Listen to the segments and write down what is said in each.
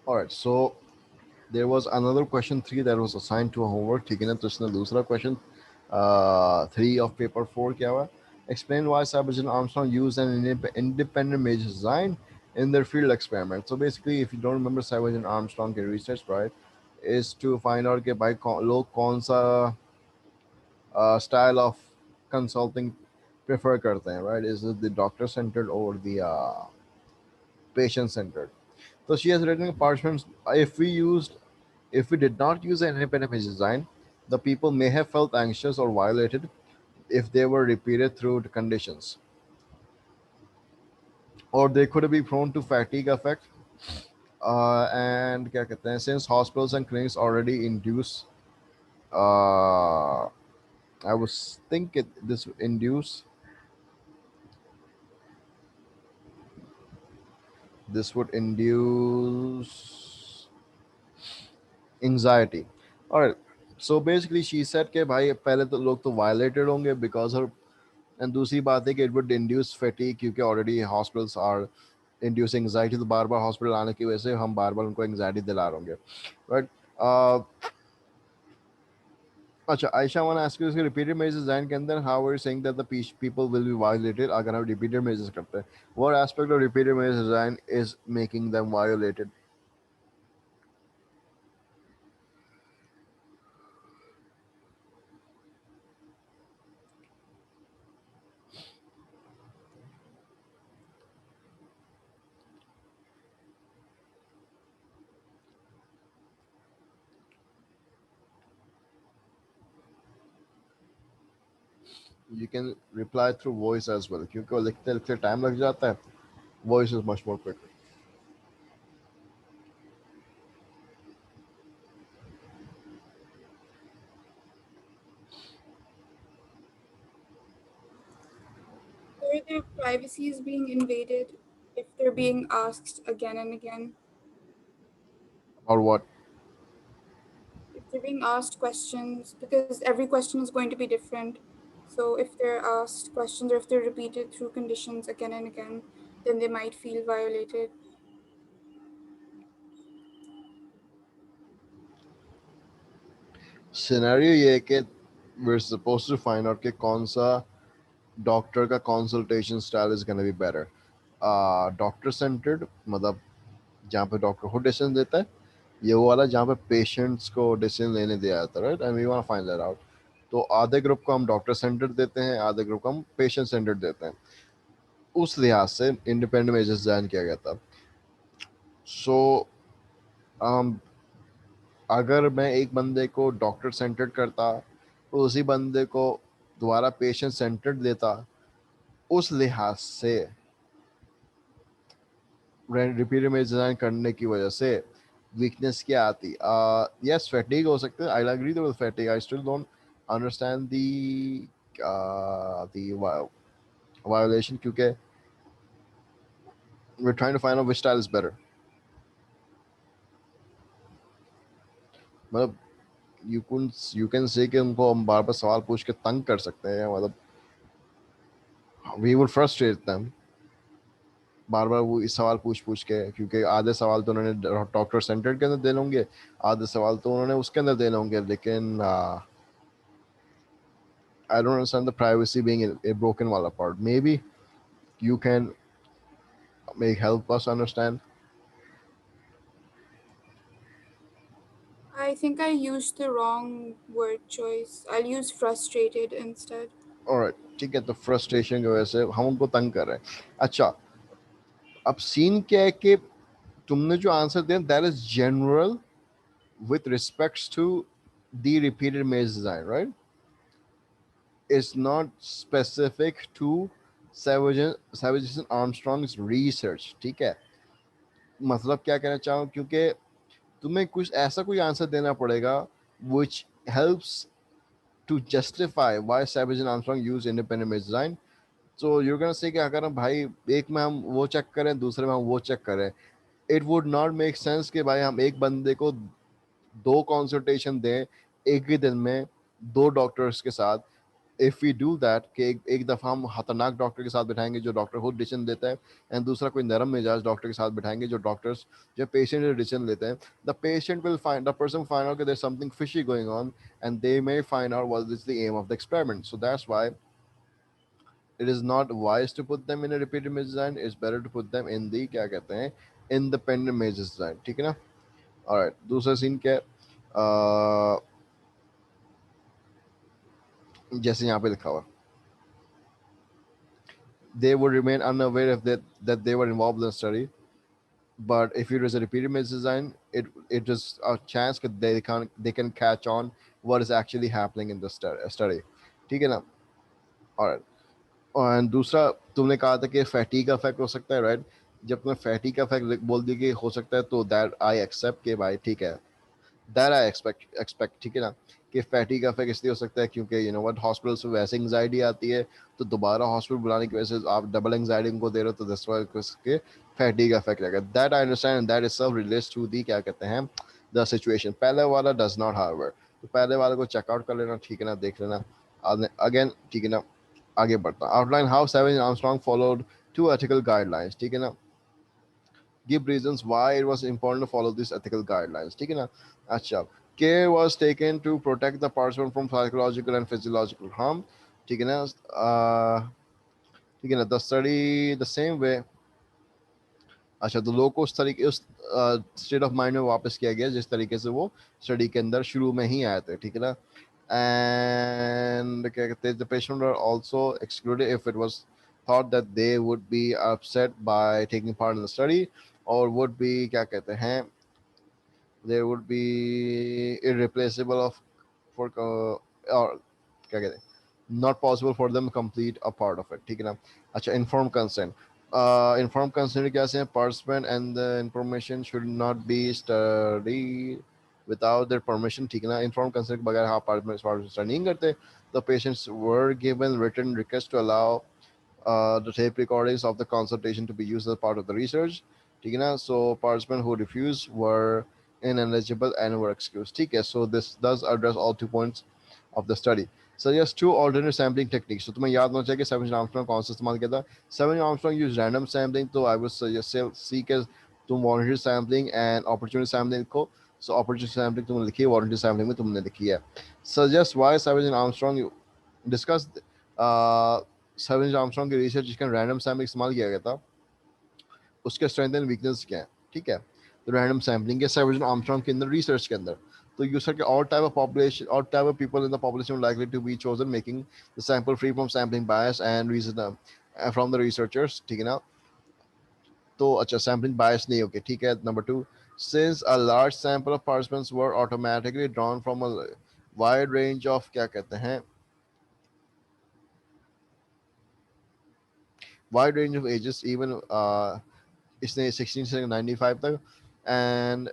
All right, so there was another question 3 that was assigned to a homework. ठीक है ना, तो इसने दूसरा question 3 of paper 4 क्या हुआ? Explain why Savage and Armstrong used an independent major design in their field experiment. So basically, if you don't remember Savage and Armstrong के research, right, is to find out कि भाई लोग कौन सा style of consulting prefer करते हैं, right? Is it the doctor centered or the patient centered? So she has written parchments. If we did not use an independent image design, the people may have felt anxious or violated if they were repeated through the conditions, or they could be prone to fatigue effect. And क्या कहते हैं, since hospitals and clinics already induce, uh, I was thinking this would induce anxiety. All right. So basically, she said कि भाई पहले तो लोग तो violated होंगे because her, and दूसरी बात है कि it would induce fatigue क्योंकि already hospitals are inducing anxiety, तो बार बार hospital आने की वजह से हम बार बार उनको anxiety दिला रहे होंगे, right? uh, अच्छा, Ayesha want ask you, repeated measures design के अंदर how are you saying that the people will be violated अगर हम रिपीटेड मेजर्स करते हैं? What aspect of repeated measures design is making them violated? You can reply through voice as well क्योंकि वो लिखते लिखते टाइम लग जाता है. Voice is much more quicker. Or their privacy is being invaded if they're being asked again and again. Or what? If they're being asked questions, because every question is going to be different. So if they're asked questions or if they're repeated through conditions again and again, then they might feel violated. Scenario ये है कि we're supposed to find out कि कौन सा doctor का consultation style is gonna be better. Doctor centred मतलब जहाँ पे डॉक्टर को डिसीजन देता है, ये वो वाला जहाँ पे पेशेंट्स को डिसीजन लेने दिया जाता है, right? And we want find that out. तो आधे ग्रुप को हम डॉक्टर सेंटर्ड देते हैं, आधे ग्रुप को हम पेशेंट सेंटर्ड देते हैं. उस लिहाज से इंडिपेंडेंट मेजर्स डिजाइन किया गया था. सो अगर मैं एक बंदे को डॉक्टर सेंटर्ड करता तो उसी बंदे को दोबारा पेशेंट सेंटर्ड देता, उस लिहाज से रिपीटेड इमेज डिजाइन करने की वजह से वीकनेस क्या आती? यस, फैटिग हो सकता है. I agree with fatigue. I still don't understand the violation क्योंकि we are trying to find out which style is better. मतलब यू कैन से कि उनको हम बार बार सवाल पूछ के तंग कर सकते हैं, मतलब वी वुड फ्रस्ट्रेट देम बार बार वो इस सवाल पूछ पूछ के, क्योंकि आधे सवाल तो उन्होंने डॉक्टर सेंटर्ड के अंदर देने होंगे, आधे सवाल तो उन्होंने उसके अंदर देने होंगे. लेकिन I don't understand the privacy being a broken wall apart. Maybe you can make help us understand. I think I used the wrong word choice. I'll use frustrated instead. Alright, ठीक है, तो फ्रस्ट्रेशन की वजह से हम उनको तंग कर रहे हैं. अच्छा, अब सीन क्या है कि तुमने जो आंसर दिया that is general with respects to the repeated maze design, right? It's not specific to Savage and Armstrong's research. ठीक है, मतलब क्या कहना चाहूँ, क्योंकि तुम्हें कुछ ऐसा कोई आंसर देना पड़ेगा which helps to justify why Savage and Armstrong use independent image design. So you're gonna say कि अगर हम भाई एक में हम वो चेक करें, दूसरे में हम वो चेक करें, it would not make sense कि भाई हम एक बंदे को दो कंसल्टेशन दें एक ही दिन में दो डॉक्टर्स के साथ. इफ वी डू दैट कि एक दफ़ा हम खतरनाक डॉक्टर के साथ बिठाएंगे जो डॉक्टर खुद डिसीजन देता है, एंड दूसरा कोई नरम मिजाज डॉक्टर के साथ बिठाएंगे जो डॉक्टर्स जो पेशेंट से डिसीजन लेते हैं, the patient will find the person find out there something fishy going on, and they may find out what is the aim of the experiment. So that's why it is not wise to put them in a repeated maze design. It's better to put them in the क्या कहते हैं independent maze design. ठीक है ना. Alright, दूसरा scene क्या है? जैसे यहाँ पे लिखा हुआ, they would remain unaware if that they were involved in the study. But if it is a repeated maze design, it is a chance that they can catch on what is actually happening in the study. ठीक है ना. Alright. और दूसरा तुमने कहा था कि fatty का इफेक्ट हो सकता है, राइट. जब तुम्हें फैटी का इफेक्ट बोल दिया कि हो सकता है, तो दैट आई एक्सेप्ट के भाई ठीक है, दैट आई एक्सपेक्ट ठीक है ना, कि फैटी का इफेक्ट इसलिए हो सकता है क्योंकि यू नो व्हाट हॉस्पिटल्स में वैसे एंग्जाइटी आती है, तो दोबारा हॉस्पिटल बुलाने की वजह से आप डबल एंग्जाइटी उनको दे रहे हो, तो दिस वाई के फैटी का इफेक्ट रहेगा. That I understand, that is सब रिलेट्स टू दी क्या कहते हैं द सिचुएशन. पहले वाला डज नॉट हाउएवर. तो पहले वाले को चेकआउट कर लेना, ठीक है ना, देख लेना अगेन, ठीक है ना. आगे बढ़ता, outline how seven Armstrong followed to ethical guidelines. ठीक है ना. give reasons why it was important to follow these ethical guidelines. ठीक है ना. अच्छा, care was taken to protect the participant from psychological and physiological harm. ठीक है ना. ठीक है ना. The study the same way. अच्छा, तो लोग को उस तरीके उस स्टेट ऑफ माइंड में वापस किया गया जिस तरीके से वो स्टडी के अंदर शुरू में ही आए थे. ठीक है ना. And क्या कहते हैं, the patient were also excluded if it was thought that they would be upset by taking part in the study, or would be क्या कहते हैं, there would be irreplaceable of for or क्या कहते हैं, not possible for them to complete a part of it. ठीक है ना. अच्छा, informed consent. Informed consent क्या है, participant and the information should not be studied without their permission. ठीक है ना. Informed consent के बगैर हाँ participant study नहीं करते. The patients were given written request to allow the tape recordings of the consultation to be used as part of the research. ठीक है ना. So participants who refused were ineligible and were excused. ठीक है. So this does address all 2 points of the study. Suggest two alternate sampling techniques. So तुम्हें याद होना चाहिए कि सेवन आर्मस्ट्रांग कौन सा इस्तेमाल किया था. Seven Armstrong use random sampling, तो आई वुड सजेस्ट सी के तुम volunteer sampling and opportunity sampling को. सो अपॉर्चुनिटी सैम्पलिंग तुमने लिखी है, वॉलंटियर सैम्पलिंग में तुमने लिखी है. Suggest why seven Armstrong discuss seven Armstrong की रिसर्च जिसका रैंडम सैम्पलिंग इस्तेमाल किया गया था, उसके स्ट्रेंथ एंड वीकनेस क्या है. ठीक है. तो रैंडम सैम्पलिंग के सेवन आर्मस्ट्रांग के अंदर रिसर्च के अंदर, तो यूजर के all type of population, all type of people in the population likely to be chosen, making the sample free from sampling bias and reason from the researchers. ठीक है ना. तो अच्छा, sampling bias नहीं होगी. ठीक है. Number two, since a large sample of participants were automatically drawn from a wide range of क्या कहते हैं wide range of ages, even इसने 16 से 95 तक, and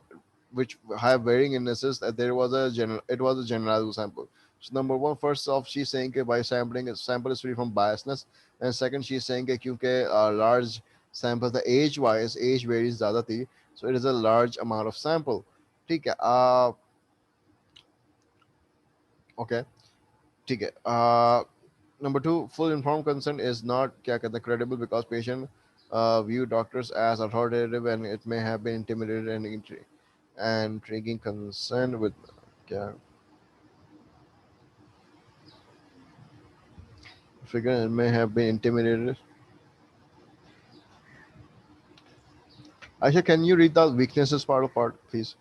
which have varying illnesses, that there was a general, it was a generalizable sample. So number one, first off, she's saying that by sampling, sample is free from biasness, and second, she's saying that क्योंकि large sample, the age wise, age varies ज़्यादा थी, so it is a large amount of sample. ठीक है. Okay. ठीक है. Number two, full informed consent is not क्या कहते हैं credible because patient view doctors as authoritative and it may have been intimidated and intriguing consent with क्या figure it may have been intimidated. Aisha, can you read the weaknesses part, please?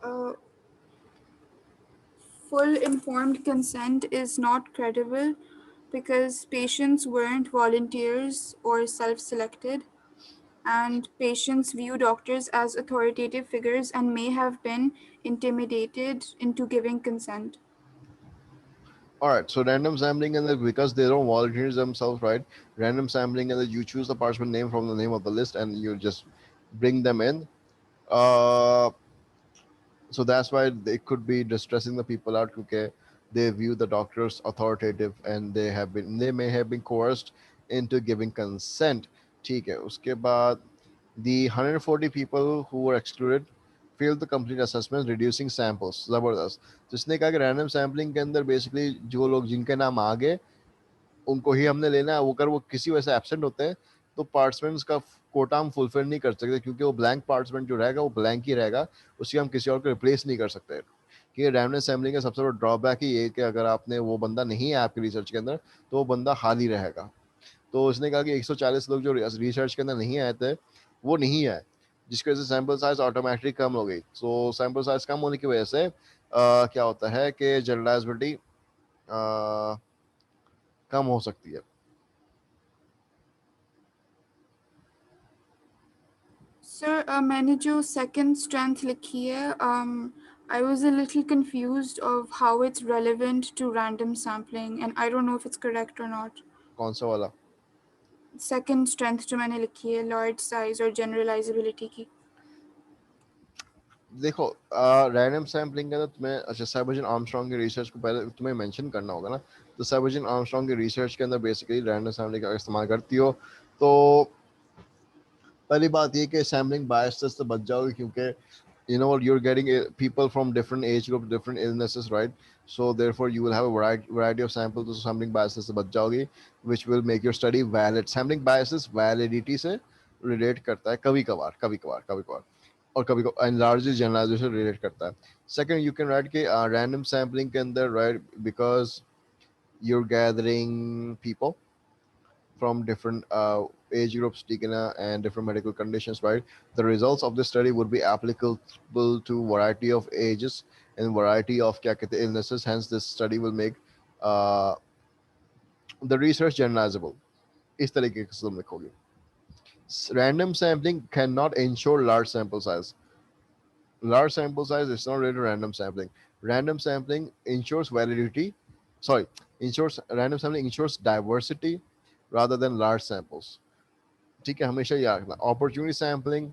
Uh, Full informed consent is not credible because patients weren't volunteers or self selected, and patients view doctors as authoritative figures and may have been intimidated into giving consent. All right, so random sampling and because they don't volunteer themselves, right? Random sampling and you choose the participant name from the name of the list and you just bring them in. Uh, so that's why they could be distressing the people out because they view the doctors authoritative and they may have been coerced into giving consent. ठीक है. उसके बाद the 140 people who were excluded failed the complete assessment, reducing samples. जबरदस्त. तो इसने कहा कि random sampling के अंदर बेसिकली जो लोग जिनके नाम आ गए उनको ही हमने लेना है, वो अगर वो किसी वजह से एब्सेंट होते हैं तो पार्टिसिपेंट्स का कोटा हम फुलफिल नहीं कर सकते, क्योंकि वो ब्लैंक पार्टिसिपेंट जो रहेगा वो ब्लैंक ही रहेगा, उसी हम किसी और को रिप्लेस नहीं कर सकते। कि रैंडम सैम्पलिंग का सबसे बड़ा ड्रॉबैक ही ये कि अगर आपने वो बंदा नहीं है आपके रिसर्च के अंदर तो वो बंदा हाल ही रहेगा। तो उसने कहा कि 140 लोग जो रिसर्च के अंदर नहीं आए थे वो नहीं आए, जिसकी वजह से सैम्पल साइज ऑटोमेटिकली कम हो गई। सो सैम्पल साइज कम होने की वजह से क्या होता है कि जनरलाइजेबिलिटी कम हो सकती है। Sir, मैंने जो second strength लिखी है, I was a little confused of how it's relevant to random sampling, and I don't know if it's correct or not. कौन सा वाला? Second strength जो मैंने लिखी है large size और generalizability की। देखो रैंडम सैम्पलिंग का तो तुम्हें, अच्छा सर्बजन आर्मस्ट्रांग की रिसर्च को पहले तुम्हें मेंशन करना होगा ना। तो सर्बजन आर्मस्ट्रांग की रिसर्च के अंदर बेसिकली रैंडम सैम्पलिंग का इस्तेमाल करती हो तो पहली बात ये कि सैम्पलिंग बायस से बच जाओगे, क्योंकि you know what, you're getting people from different age group, different illnesses, right? So therefore you will have a variety of samples, तो sampling biases से बच जाओगे, which will make your study valid. Sampling biases validity से relate करता है कभी कभार और कभी कभार and largely generalization relate करता है। Second, you can write कि random sampling के अंदर, right, because you're gathering people from different age groups, Tigana, and different medical conditions, right? The results of this study would be applicable to variety of ages and variety of क्या कहते हैं, illnesses. Hence, this study will make uh, the research generalizable. इस तरीके से तुम लिखोगे। Random sampling cannot ensure large sample size. Large sample size is not really random sampling. Random sampling ensures validity. Sorry, ensures random sampling ensures diversity rather than large samples. ठीक है, हमेशा याद रखना, opportunity sampling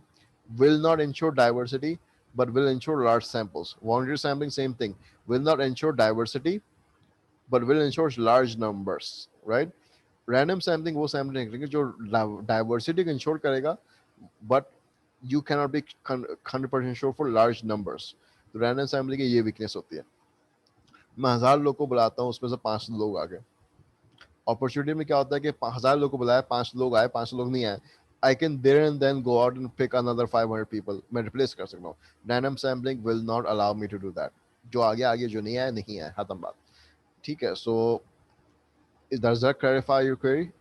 will not ensure diversity but will ensure large samples. Voluntary sampling, same thing, will not ensure diversity but will ensure large numbers, right? Random sampling वो sampling है जो diversity को ensure करेगा, but you cannot be 100% sure for large numbers. तो random sampling की ये weakness होती है। मैं 1000 लोग को बुलाता हूँ, उसमें से 5 लोग आ गए। अपॉर्चुनिटी में क्या होता है कि 1000 लोग को बुलाया, 5 लोग आए, 5 लोग नहीं आए, I can there and then go out and pick another 500 people, मैं रिप्लेस कर सकता हूँ। Random sampling will not allow me to do that. जो आगे आगे जो नहीं आया नहीं आया, खत्म बात। ठीक है, सो does that clarify your query?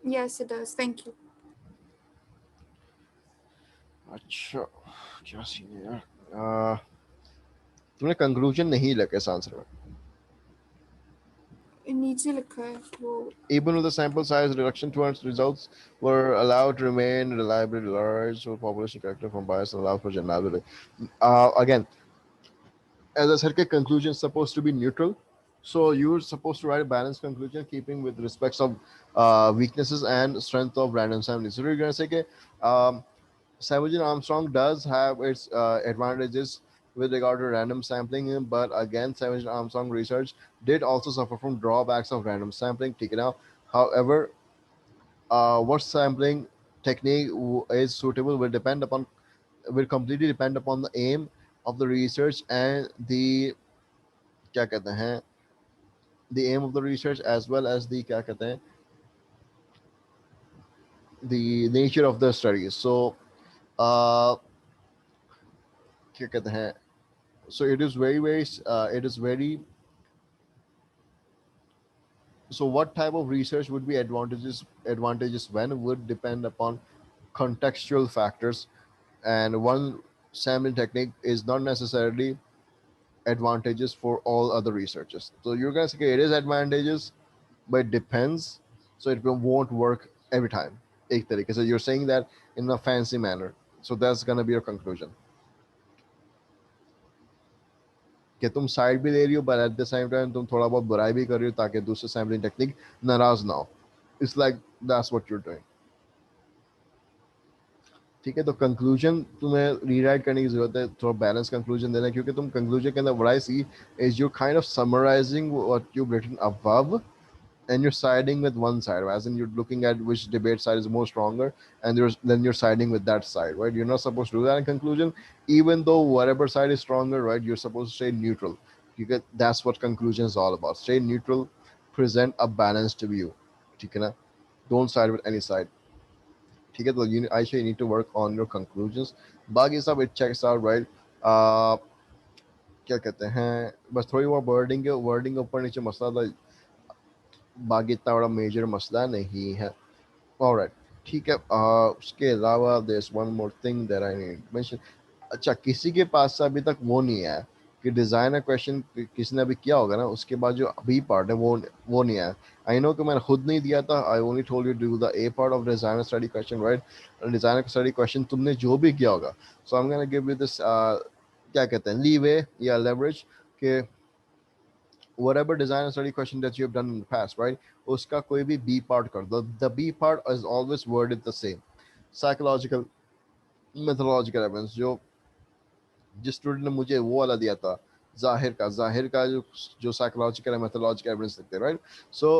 Yes, it does. Thank you. अच्छा, क्या सीन है यार। तुमने कंक्लूजन नहीं लगा इस आंसर में। नीचे लिखा है वो। Even with the sample size reduction, towards results were allowed to remain reliably large, so population character from bias allowed for generality. Again, as I said, conclusion is supposed to be neutral. So you're supposed to write a balanced conclusion, keeping with respects of weaknesses and strength of random sampling. So you're going to say, okay, Savage and Armstrong does have its advantages with regard to random sampling, but again, Savage and Armstrong research did also suffer from drawbacks of random sampling. Take it out. However, what sampling technique is suitable will completely depend upon the aim of the research and the क्या कहते हैं the aim of the research as well as the क्या कहते हैं the nature of the studies. So uh, क्या कहते हैं, so it is very so what type of research would be advantages when would depend upon contextual factors, and one sampling technique is not necessarily advantages for all other researchers. So you're gonna say okay, it is advantageous but it depends, so it won't work every time एक तरीके से you're saying that in a fancy manner, so that's gonna be your conclusion कि तुम side भी ले रही हो but at the same time तुम थोड़ा बहुत बुराई भी कर रही हो ताकि दूसरे सैम्पलिंग टेक्निक नाराज ना हो। It's like that's what you are doing. ठीक है, तो कंक्लूजन तुम्हें रीराइट करने की जरूरत है, थोड़ा बैलेंस कंक्लूजन देना, क्योंकि तुम कंक्लूजन के अंदर what I see is you kind of summarising what you written above and you're siding with one side, as in you're looking at which debate side is more stronger, and then you're siding with that side, right? You're not supposed to do that in conclusion, even though whatever side is stronger, right? You're supposed to stay neutral. You get That's what conclusion is all about. Stay neutral, present a balanced view. ठीक है ना? Don't side with any side. ठीक है, तो Aisha, you need to work on your conclusions. बाकी सब it checks out, right? uh, क्या कहते हैं, बस थोड़ी बहुत वर्डिंग के ऊपर नीचे मसला था, बाकी इतना बड़ा मेजर मसला नहीं है. ऑलराइट, ठीक है. उसके अलावा there is one more thing that I need mention. अच्छा, किसी के पास से अभी तक वो नहीं आया कि डिज़ाइनर क्वेश्चन किसी ने अभी किया होगा ना, उसके बाद जो बी पार्ट है वो नहीं आया. आई नो कि मैंने खुद नहीं दिया था. I only told you do the A part of designer study question, right? Designer study question तुमने जो भी किया होगा, so I am gonna give you this, क्या कहते हैं, लीवे या लेवरेज, के whatever design study question that you have done in the past, right? Uska koi bhi B part kar do. The B part is always worded the same. Psychological, methodological evidence. जो जिस student ने मुझे वो वाला दिया था, जाहिर का जो साइकोलॉजिकल एंड मेथोलॉजिकल एविडेंस देते हैं, right? So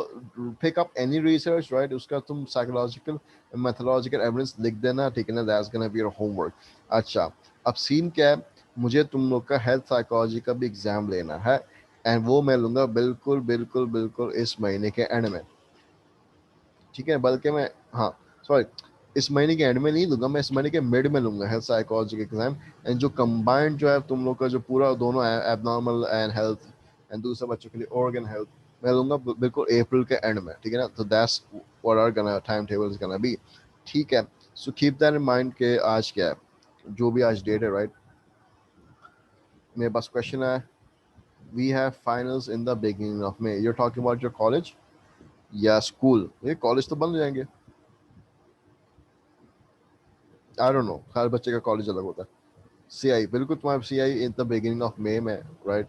pick up any research, right? उसका तुम साइकोलॉजिकल मेथोलॉजिकल एविडेंस लिख देना, ठीक है ना? That's gonna be your homework. अच्छा, अब सीन क्या है, मुझे तुम लोग का हेल्थ साइकोलॉजी का भी एग्जाम लेना है, एंड वो मैं लूंगा बिल्कुल बिल्कुल बिल्कुल इस महीने के एंड में. ठीक है, बल्कि मैं, हाँ, सॉरी, इस महीने के एंड में नहीं लूंगा, मैं इस महीने के मिड में लूंगा हेल्थ साइकोलॉजी के एग्जाम. एंड जो कंबाइंड जो है तुम लोग का जो पूरा दोनों एबनॉर्मल एंड हेल्थ एंड दूसरे बच्चों के लिए ऑर्गन हेल्थ, मैं लूंगा बिल्कुल अप्रैल के एंड में, ठीक है ना? तो दैट्स व्हाट आवर गना time table is gonna be. ठीक है, so keep that in mind के आज क्या है, जो भी आज डेट है, राइट? मेरे पास क्वेश्चन है, we have finals in the beginning of May. You are talking about your college या स्कूल? ये कॉलेज तो बंद हो जाएंगे. आई डोंट नो, हर बच्चे का कॉलेज अलग होता है. सीआई, बिल्कुल तुम्हारा CI in the beginning of मे में, राइट?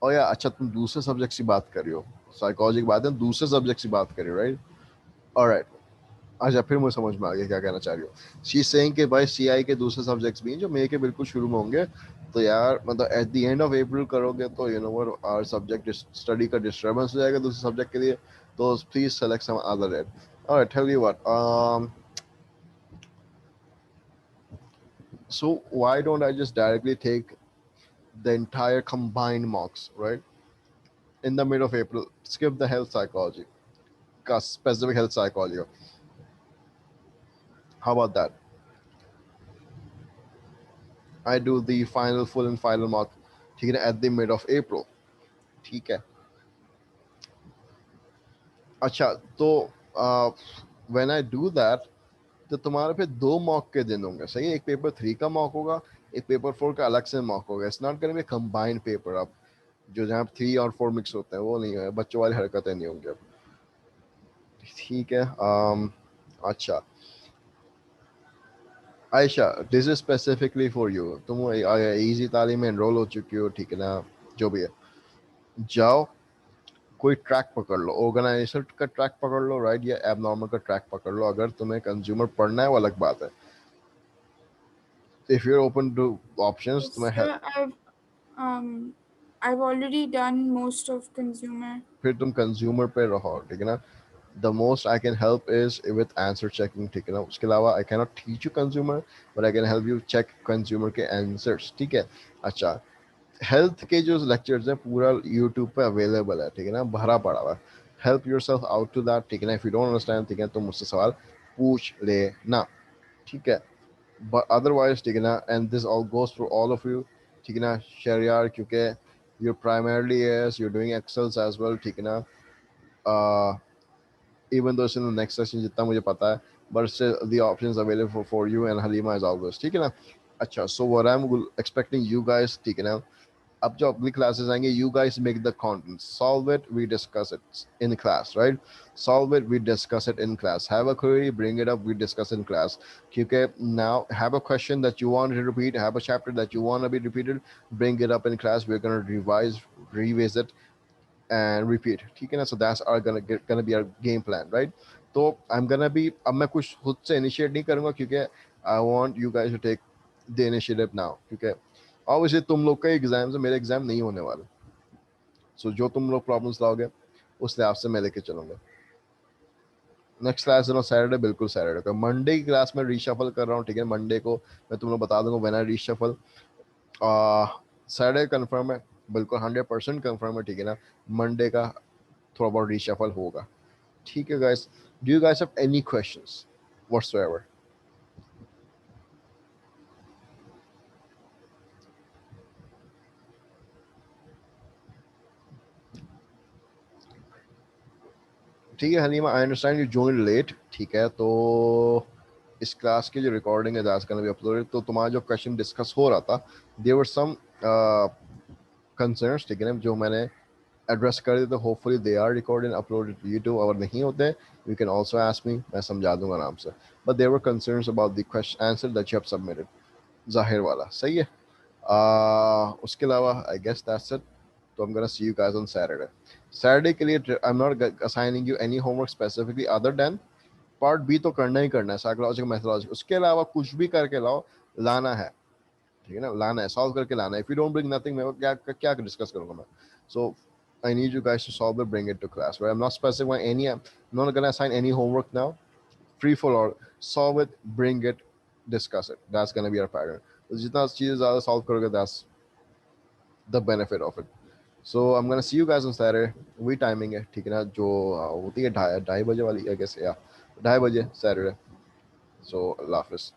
और या अच्छा, तुम दूसरे सब्जेक्ट की बात कर रही हो, साइकोलॉजी की बात है, दूसरे सब्जेक्ट की बात कर रही हो, राइट? ऑलराइट. अच्छा, फिर मुझे समझ में आ गया क्या कहना चाह रही हो. शी सेइंग कि भाई सीआई के दूसरे सब्जेक्ट्स भी हैं जो मई के बिल्कुल शुरू में होंगे. तो यार मतलब at the end of April करोगे तो you know what, our subject study का डिस्टर्बेंस हो जाएगा दूसरे सब्जेक्ट के लिए. तो please select some other rate. Alright, tell you what, so why don't I just directly take the entire combined mocks, right? In the middle of April, skip the health psychology, specific health psychology. How about that? I do the final full and final mock, ठीक है, at the mid of April. ठीक है. अच्छा, तो when I do that, तो तुम्हारे पे दो मॉक के दिन होंगे, सही है? एक पेपर 3 का मॉक होगा, एक पेपर 4 का अलग से मॉक होगा. It's not gonna be combined paper. अब जो जहाँ 3 और 4 मिक्स होते हैं वो नहीं है, बच्चों वाली हरकतें नहीं होंगी अब. ठीक है. अच्छा, Ayesha, this is specifically for you. तुम इजी तालीम में एनरोल हो चुकी हो, ठीक है ना? जो भी है, जाओ कोई ट्रैक पकड़ लो, ऑर्गेनाइजेशन का ट्रैक पकड़ लो, राइट? या एबनॉर्मल का ट्रैक पकड़ लो. अगर तुम्हें कंज्यूमर पढ़ना है वो अलग बात है. If you are open to options, Yes, तुम्हें sir, I've already done most of consumer. फिर तुम कंज्यूमर पे रहो, ठीक है ना? The most I can help is with answer checking, ठीक है ना? उसके अलावा I can not teach you consumer, but I can help you check consumer के आंसर्स, ठीक है? अच्छा, हेल्थ के जो लेक्चर्स हैं पूरा यूट्यूब पे अवेलेबल है, ठीक है ना? भरा पड़ा हुआ है. Help yourself out to that, ठीक है ना? इफ यू डोंट अंडरस्टैंड, ठीक है, तो मुझसे सवाल पूछ लेना, ठीक है? बट अदरवाइज, ठीक है ना, and this all goes for all of you, ठीक है ना? शहरियार, क्योंकि you're primarily, yes, you're doing excels as well, ठीक है ना? uh, even though it's in the next session जितना मुझे पता है, but still the options available for you and Halima is always, ठीक है ना? अच्छा, so what I'm expecting you guys, ठीक है ना, अब जो अगली क्लासेस आएंगे, you guys make the content, solve it, we discuss it in class, right? Solve it, we discuss it in class. Have a query, bring it up, we discuss in class. Okay, now have a question that you want to repeat, have a chapter that you want to be repeated, bring it up in class. We're going to revise, revisit, and repeat, ठीक है ना? So that's our gonna be our game plan, right? तो I'm gonna be, अब मैं कुछ खुद से initiate नहीं करूँगा, क्योंकि I want you guys to take the initiative now, क्योंकि obviously तुम लोग का एग्जाम से मेरे एग्जाम नहीं होने वाले. सो जो तुम लोग प्रॉब्लम्स लाओगे उस लिहाज से मैं लेके चलूँगा। नेक्स्ट क्लास ऑन सैटरडे, बिल्कुल सैटरडे को। मंडे की क्लास में रीशफल कर रहा हूँ, ठीक है। मंडे को मैं तुम लोग बता दूंगा when I reshuffle. Saturday confirm है, बिल्कुल 100% कंफर्म है, ठीक है ना। मंडे का थोड़ा बहुत रीशफल होगा, ठीक है guys. Do you guys have any questions whatsoever? ठीक है Hanima, I understand you joined late, ठीक है। तो इस क्लास की जो रिकॉर्डिंग है दैट्स गोना बी अपलोडेड। तो तुम्हारा जो क्वेश्चन डिस्कस हो रहा था, देयर वर सम कंसर्न्स, ठीक है ना, जो मैंने एड्रेस कर दिए। तो hopefully they are recorded uploaded to YouTube. अगर नहीं होते you can also ask me, मैं समझा दूंगा आराम से। But there were concerns about the question answer that you have submitted, जाहिर वाला सही है। उसके अलावा आई गेस दैट्स इट। तो I am gonna see you guys on Saturday. Saturday के लिए I am not assigning you any homework specifically other than part B तो करना ही करना है, साइकोलॉजिकल मेथोडोलॉजी। उसके अलावा कुछ भी करके लाओ, लाना है, ठीक है ना, लाना है, सॉल्व करके लाना है। If you don't bring nothing, मैं क्या क्या डिस्कस करूंगा मैं? So I need you guys to solve it, bring it to class. I am not specifying any, I am not gonna assign any homework now. Free for all, solve it, bring it, discuss it, that's gonna be our pattern. तो जितना चीज़ें ज़्यादा solve करोगे that's the benefit of it. So I am gonna see you guys on Saturday. वही timing है, ठीक है ना, जो होती है 2:30 बजे वाली, आई गेस या 2:30 बजे सैटरडे। सो अल्लाह हाफिज़।